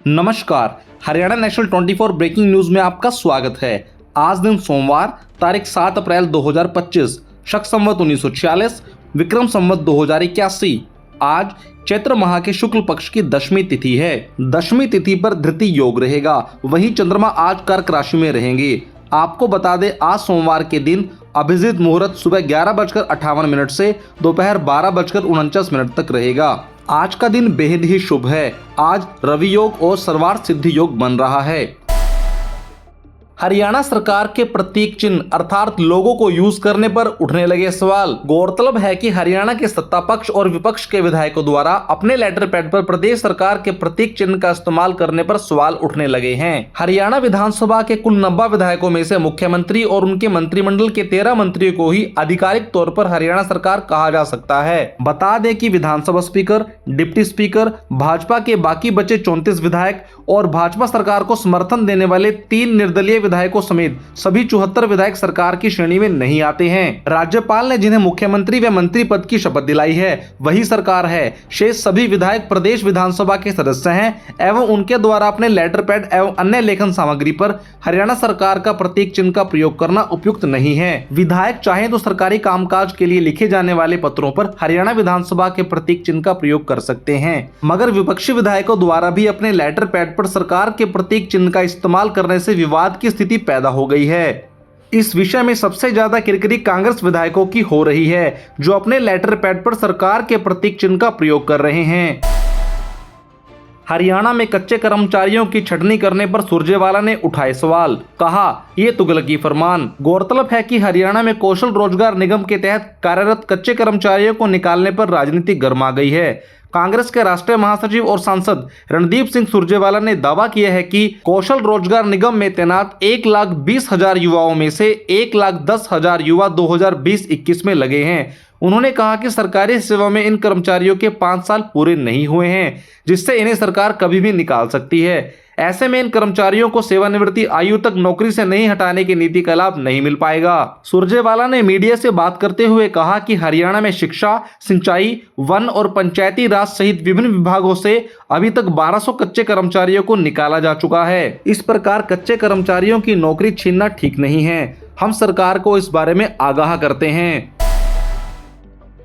नमस्कार, Haryana national 24 breaking news में आपका स्वागत है। आज दिन सोमवार तारीख 7 अप्रैल 2025, शक संवत 1946, विक्रम संवत 2081। आज चैत्र माह के शुक्ल पक्ष की दशमी तिथि है। दशमी तिथि पर धृति योग रहेगा, वहीं चंद्रमा आज कर्क राशि में रहेंगे। आपको बता दें, आज सोमवार के दिन अभिजीत मुहूर्त सुबह 11:58 से दोपहर 12:49 तक रहेगा। आज का दिन बेहद ही शुभ है। आज रवि योग और सर्वार्थ सिद्धि योग बन रहा है। हरियाणा सरकार के प्रतीक चिन्ह अर्थात लोगो को यूज करने पर उठने लगे सवाल। गौरतलब है कि हरियाणा के सत्ता पक्ष और विपक्ष के विधायकों द्वारा अपने लेटर पैड पर प्रदेश सरकार के प्रतीक चिन्ह का इस्तेमाल करने पर सवाल उठने लगे हैं। हरियाणा विधानसभा के कुल 90 विधायकों में से मुख्यमंत्री और उनके मंत्रिमंडल के 13 मंत्रियों को ही आधिकारिक तौर पर हरियाणा सरकार कहा जा सकता है। बता दें कि विधानसभा स्पीकर, डिप्टी स्पीकर, भाजपा के बाकी बचे 34 विधायक और भाजपा सरकार को समर्थन देने वाले 3 निर्दलीय विधायकों समेत सभी 74 विधायक सरकार की श्रेणी में नहीं आते हैं। राज्यपाल ने जिन्हें मुख्यमंत्री व मंत्री पद की शपथ दिलाई है वही सरकार है। शेष सभी विधायक प्रदेश विधानसभा के सदस्य हैं एवं उनके द्वारा अपने लेटर पैड एवं अन्य लेखन सामग्री पर हरियाणा सरकार का प्रतीक चिन्ह का प्रयोग करना उपयुक्त नहीं है। विधायक चाहे तो सरकारी कामकाज के लिए लिखे जाने वाले पत्रों पर हरियाणा विधानसभा के प्रतीक चिन्ह का प्रयोग कर सकते हैं, मगर विपक्षी विधायकों द्वारा भी अपने लेटर पैड पर सरकार के प्रतीक चिन्ह का इस्तेमाल करने से विवाद की स्थिति पैदा हो गई है। इस विषय में सबसे ज्यादा किरकिरी कांग्रेस विधायकों की हो रही है, जो अपने लेटर पैड पर सरकार के प्रतीक चिन्ह का प्रयोग कर रहे हैं। हरियाणा में कच्चे कर्मचारियों की छटनी करने पर सुरजेवाला ने उठाए सवाल, कहा ये तुगलकी फरमान। गौरतलब है कि हरियाणा में कौशल रोजगार निगम के तहत कार्यरत कच्चे कर्मचारियों को निकालने पर राजनीति गर्मा गई है। कांग्रेस के राष्ट्रीय महासचिव और सांसद रणदीप सिंह सुरजेवाला ने दावा किया है कि कौशल रोजगार निगम में तैनात 1,20,000 युवाओं में से 1,10,000 युवा 2020-21 में लगे हैं। उन्होंने कहा कि सरकारी सेवा में इन कर्मचारियों के 5 साल पूरे नहीं हुए हैं, जिससे इन्हें सरकार कभी भी निकाल सकती है। ऐसे में इन कर्मचारियों को सेवानिवृत्ति आयु तक नौकरी से नहीं हटाने की नीति का लाभ नहीं मिल पाएगा। सुरजेवाला ने मीडिया से बात करते हुए कहा कि हरियाणा में शिक्षा, सिंचाई, वन और पंचायती राज सहित विभिन्न विभागों से अभी तक 1200 कच्चे कर्मचारियों को निकाला जा चुका है। इस प्रकार कच्चे कर्मचारियों की नौकरी छीनना ठीक नहीं है। हम सरकार को इस बारे में आगाह करते हैं।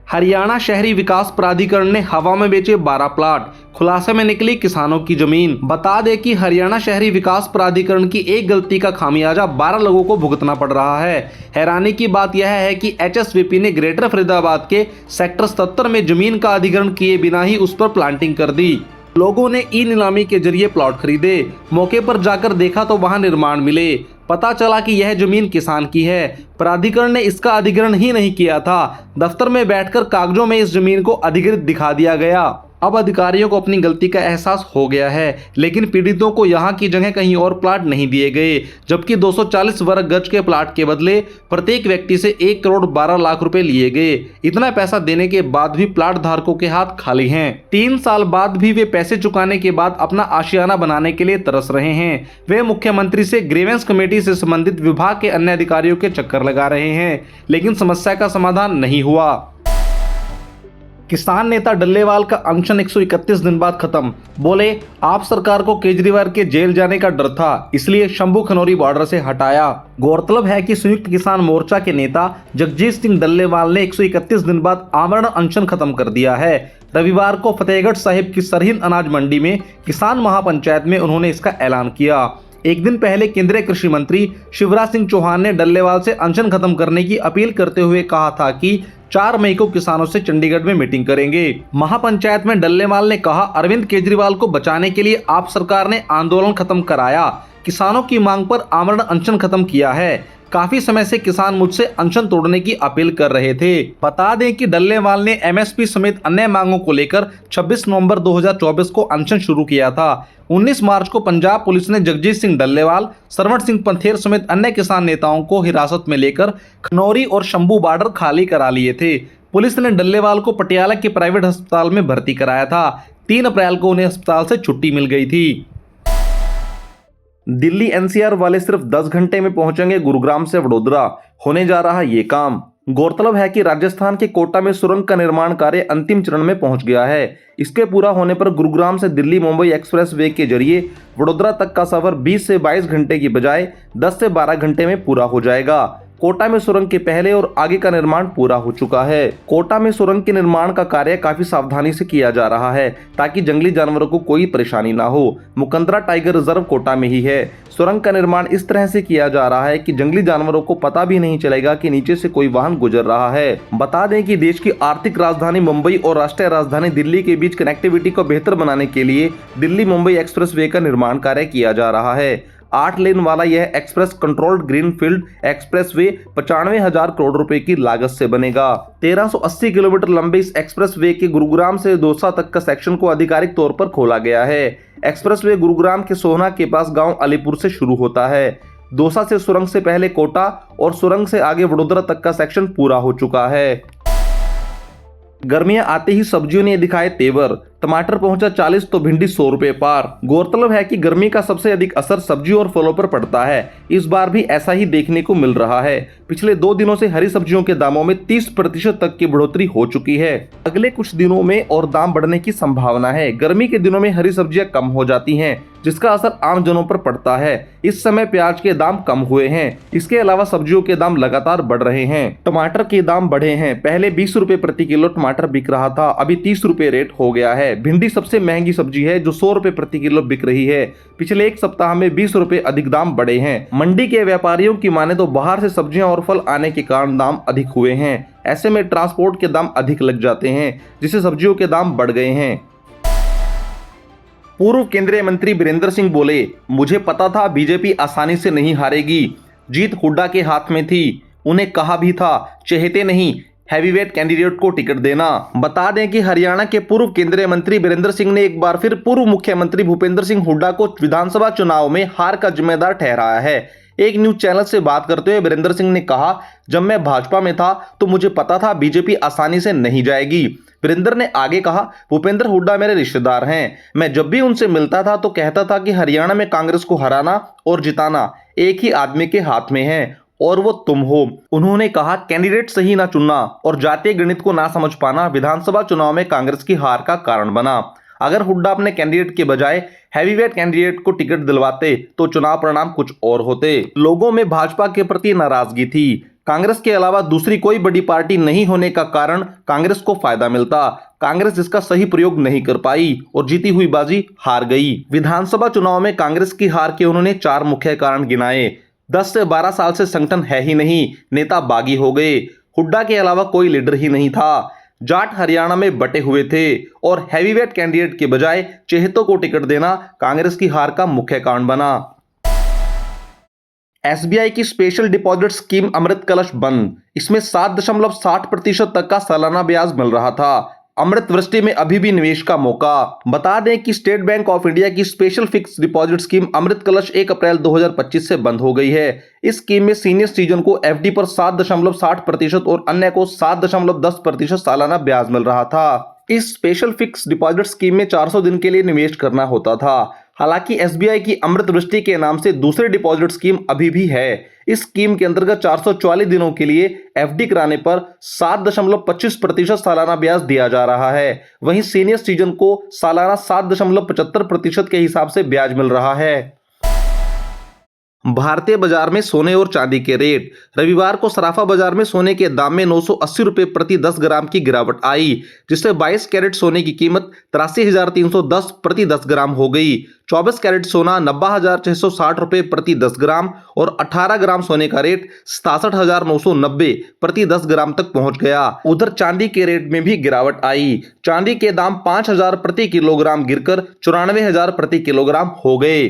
हरियाणा शहरी विकास प्राधिकरण ने हवा में बेचे 12 प्लाट, खुलासे में निकली किसानों की जमीन। बता दें कि हरियाणा शहरी विकास प्राधिकरण की एक गलती का खामियाजा 12 लोगों को भुगतना पड़ रहा है। हैरानी की बात यह है कि एचएसवीपी ने ग्रेटर फरीदाबाद के सेक्टर 77 में जमीन का अधिग्रहण किए बिना ही उस पर प्लांटिंग कर दी। लोगों ने ई नीलामी के जरिए प्लॉट खरीदे। मौके पर जाकर देखा तो वहां निर्माण मिले। पता चला कि यह जमीन किसान की है। प्राधिकरण ने इसका अधिग्रहण ही नहीं किया था। दफ्तर में बैठकर कागजों में इस जमीन को अधिकृत दिखा दिया गया। अब अधिकारियों को अपनी गलती का एहसास हो गया है, लेकिन पीड़ितों को यहाँ की जगह कहीं और प्लाट नहीं दिए गए, जबकि 240 वर्ग गज के प्लाट के बदले प्रत्येक व्यक्ति से 1 करोड़ 12 लाख रुपए लिए गए। इतना पैसा देने के बाद भी प्लाट धारकों के हाथ खाली हैं। 3 साल बाद भी वे पैसे चुकाने के बाद अपना आशियाना बनाने के लिए तरस रहे हैं। वे मुख्यमंत्री से ग्रीवेंस कमेटी से संबंधित विभाग के अन्य अधिकारियों के चक्कर लगा रहे हैं, लेकिन समस्या का समाधान नहीं हुआ। किसान नेता डल्लेवाल का अनशन 131 दिन बाद खत्म। बोले, आप सरकार को केजरीवाल के जेल जाने का डर था, इसलिए शंभू खनौरी बॉर्डर से हटाया। गौरतलब है कि संयुक्त किसान मोर्चा के नेता जगजीत सिंह डल्लेवाल ने 131 दिन बाद आमरण अनशन खत्म कर दिया है। रविवार को फतेहगढ़ साहिब की सरहिंद अनाज मंडी में किसान महापंचायत में उन्होंने इसका ऐलान किया। एक दिन पहले केंद्रीय कृषि मंत्री शिवराज सिंह चौहान ने डल्लेवाल से अनशन खत्म करने की अपील करते हुए कहा था कि 4 मई को किसानों से चंडीगढ़ में मीटिंग करेंगे। महापंचायत में डल्लेवाल ने कहा, अरविंद केजरीवाल को बचाने के लिए आप सरकार ने आंदोलन खत्म कराया, किसानों की मांग पर आमरण अनशन खत्म किया है। काफी समय से किसान मुझसे अनशन तोड़ने की अपील कर रहे थे। बता दें कि डल्लेवाल ने एमएसपी समेत अन्य मांगों को लेकर 26 नवंबर 2024 को अनशन शुरू किया था। 19 मार्च को पंजाब पुलिस ने जगजीत सिंह डल्लेवाल, सरवण सिंह पंथेर समेत अन्य किसान नेताओं को हिरासत में लेकर खनौरी और शंभू बॉर्डर खाली करा लिए थे। पुलिस ने डल्लेवाल को पटियाला के प्राइवेट अस्पताल में भर्ती कराया था। 3 अप्रैल को उन्हें अस्पताल से छुट्टी मिल गई थी। दिल्ली एनसीआर वाले सिर्फ 10 घंटे में पहुंचेंगे गुरुग्राम से वडोदरा, होने जा रहा ये काम। गौरतलब है कि राजस्थान के कोटा में सुरंग का निर्माण कार्य अंतिम चरण में पहुंच गया है। इसके पूरा होने पर गुरुग्राम से दिल्ली मुंबई एक्सप्रेस वे के जरिए वडोदरा तक का सफर 20 से 22 घंटे की बजाय 10 से 12 घंटे में पूरा हो जाएगा। कोटा में सुरंग के पहले और आगे का निर्माण पूरा हो चुका है। कोटा में सुरंग के निर्माण का कार्य काफी सावधानी से किया जा रहा है ताकि जंगली जानवरों को कोई परेशानी ना हो। मुकंदरा टाइगर रिजर्व कोटा में ही है। सुरंग का निर्माण इस तरह से किया जा रहा है कि जंगली जानवरों को पता भी नहीं चलेगा कि नीचे से कोई वाहन गुजर रहा है। बता दें कि देश की आर्थिक राजधानी मुंबई और राष्ट्रीय राजधानी दिल्ली के बीच कनेक्टिविटी को बेहतर बनाने के लिए दिल्ली मुंबई एक्सप्रेस वे का निर्माण कार्य किया जा रहा है। 8 लेन वाला यह express controlled greenfield express way 95,000 crore रुपए की लागत से बनेगा। 1380 किलोमीटर लंबे इस एक्सप्रेस वे के गुरुग्राम से दौसा तक का सेक्शन को आधिकारिक तौर पर खोला गया है। एक्सप्रेस वे गुरुग्राम के सोहना के पास गांव अलीपुर से शुरू होता है। दौसा से सुरंग से पहले कोटा और सुरंग से आगे वडोदरा तक का सेक्शन पूरा हो चुका है। गर्मियां आते ही सब्जियों ने दिखाए तेवर। टमाटर पहुंचा 40 तो भिंडी 100 रुपए पार। गौरतलब है कि गर्मी का सबसे अधिक असर सब्जियों और फलों पर पड़ता है। इस बार भी ऐसा ही देखने को मिल रहा है। पिछले 2 दिनों से हरी सब्जियों के दामों में 30% तक की बढ़ोतरी हो चुकी है। अगले कुछ दिनों में और दाम बढ़ने की संभावना है। गर्मी के दिनों में हरी सब्जियां कम हो जाती हैं, जिसका असर आम जनों पर पड़ता है। इस समय प्याज के दाम कम हुए हैं। इसके अलावा सब्जियों के दाम लगातार बढ़ रहे हैं। टमाटर के दाम बढ़े हैं। पहले 20 रुपए प्रति किलो टमाटर बिक रहा था, अभी 30 रुपए रेट हो गया है। भिंडी सबसे महंगी सब्जी है जो 100 रुपए प्रति किलो बिक रही है। पिछले एक सप्ताह में 20 रुपए अधिक दाम बढ़े हैं। मंडी के व्यापारियों की माने तो बाहर से सब्जियां और फल आने के कारण दाम अधिक हुए हैं। ऐसे में ट्रांसपोर्ट के दाम अधिक लग जाते हैं, जिससे सब्जियों के दाम बढ़ गए हैं। पूर्व केंद्रीय मंत्री वीरेंद्र सिंह बोले, मुझे पता था बीजेपी आसानी से नहीं हारेगी, जीत हुड्डा के हाथ में थी। उन्हें कहा भी था चहेते नहीं हैवीवेट कैंडिडेट को टिकट देना। बता दें कि हरियाणा के पूर्व केंद्रीय मंत्री वीरेंद्र सिंह ने एक बार फिर पूर्व मुख्यमंत्री भूपेंद्र सिंह हुड्डा को विधानसभा चुनाव में हार का जिम्मेदार ठहराया है। एक न्यूज चैनल से बात करते हुए वीरेंद्र सिंह ने कहा, जब मैं भाजपा में था तो मुझे पता था बीजेपी आसानी से नहीं जाएगी। वीरेंद्र ने आगे कहा, भूपेंद्र हुड्डा मेरे रिश्तेदार हैं। मैं जब भी उनसे मिलता था तो कहता था कि हरियाणा में कांग्रेस को हराना और जिताना एक ही आदमी के हाथ में है और वो तुम हो। उन्होंने कहा, कैंडिडेट सही ना चुनना और जातीय गणित को ना समझ पाना विधानसभा चुनाव में कांग्रेस की हार का कारण बना। अगर हुड्डा अपने कैंडिडेट के बजाय हैवीवेट कैंडिडेट को टिकट दिलवाते तो चुनाव परिणाम कुछ और होते। लोगों में भाजपा के प्रति नाराजगी थी। कांग्रेस के अलावा दूसरी कोई बड़ी पार्टी नहीं होने का कारण कांग्रेस को फायदा मिलता। कांग्रेस इसका सही प्रयोग नहीं कर पाई और जीती हुई बाजी हार गई। विधानसभा चुनाव में कांग्रेस की हार के उन्होंने 4 मुख्य कारण गिनाए। 10 से 12 साल से संगठन है ही नहीं, नेता बागी हो गए। हुड्डा के अलावा कोई लीडर ही नहीं था। जाट हरियाणा में बटे हुए थे और हैवीवेट कैंडिडेट के बजाय चेहतों को टिकट देना कांग्रेस की हार का मुख्य कारण बना। एसबीआई की स्पेशल डिपॉजिट स्कीम अमृत कलश बंद। इसमें 7.60% तक का सालाना ब्याज मिल रहा था। अमृत वृष्टि में अभी भी निवेश का मौका। बता दें कि स्टेट बैंक ऑफ इंडिया की स्पेशल फिक्स डिपॉजिट स्कीम अमृत कलश 1 अप्रैल 2025 से बंद हो गई है। इस स्कीम में सीनियर सिटीजन को एफडी पर 7.60% और अन्य को 7.10% सालाना ब्याज मिल रहा था। इस स्पेशल फिक्स डिपॉजिट स्कीम में 400 दिन के लिए निवेश करना होता था। हालांकि एसबीआई की अमृत वृष्टि के नाम से दूसरी डिपॉजिट स्कीम अभी भी है। इस स्कीम के अंतर्गत 444 दिनों के लिए एफडी कराने पर 7.25% सालाना ब्याज दिया जा रहा है। वहीं सीनियर सिटीजन को सालाना 7.75% के हिसाब से ब्याज मिल रहा है। भारतीय बाजार में सोने और चांदी के रेट। रविवार को सराफा बाजार में सोने के दाम में 980 रुपए प्रति 10 ग्राम की गिरावट आई, जिससे 22 कैरेट सोने की कीमत 83,310 प्रति 10 ग्राम हो गई। 24 कैरेट सोना 90,660 रुपए प्रति 10 ग्राम और 18 ग्राम सोने का रेट 67,990 प्रति 10 ग्राम तक पहुंच गया। उधर चांदी के रेट में भी गिरावट आई। चांदी के दाम 5,000 प्रति किलोग्राम गिरकर 94,000 प्रति किलोग्राम हो गए।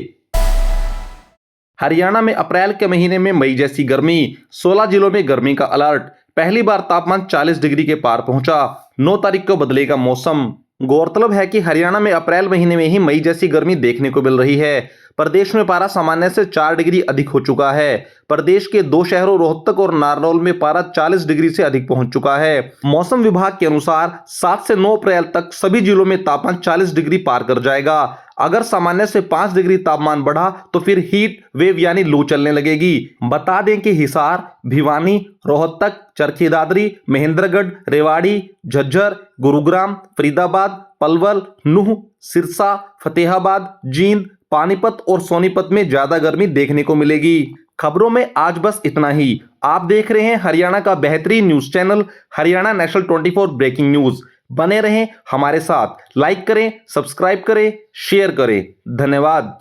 हरियाणा में अप्रैल के महीने में मई जैसी गर्मी। 16 जिलों में गर्मी का अलर्ट। पहली बार तापमान 40 डिग्री के पार पहुंचा। 9 तारीख को बदलेगा मौसम। गौरतलब है कि हरियाणा में अप्रैल महीने में ही मई जैसी गर्मी देखने को मिल रही है। प्रदेश में पारा सामान्य से 4 डिग्री अधिक हो चुका है। प्रदेश के 2 शहरों रोहतक और नारनौल में पारा 40 डिग्री से अधिक पहुंच चुका है। मौसम विभाग के अनुसार 7 से 9 अप्रैल तक सभी जिलों में तापमान 40 डिग्री पार कर जाएगा। अगर सामान्य से 5 डिग्री तापमान बढ़ा तो फिर हीट वेव यानी लू चलने लगेगी। बता दें कि हिसार, भिवानी, रोहतक, चरखी दादरी, महेंद्रगढ़, रेवाड़ी, झज्जर, गुरुग्राम, फरीदाबाद, पलवल, नूह, सिरसा, फतेहाबाद, जींद, पानीपत और सोनीपत में ज्यादा गर्मी देखने को मिलेगी। खबरों में आज बस इतना ही। आप देख रहे हैं हरियाणा का बेहतरीन news channel Haryana national 24 breaking news. बने रहें हमारे साथ, लाइक करें, सब्सक्राइब करें, शेयर करें। धन्यवाद।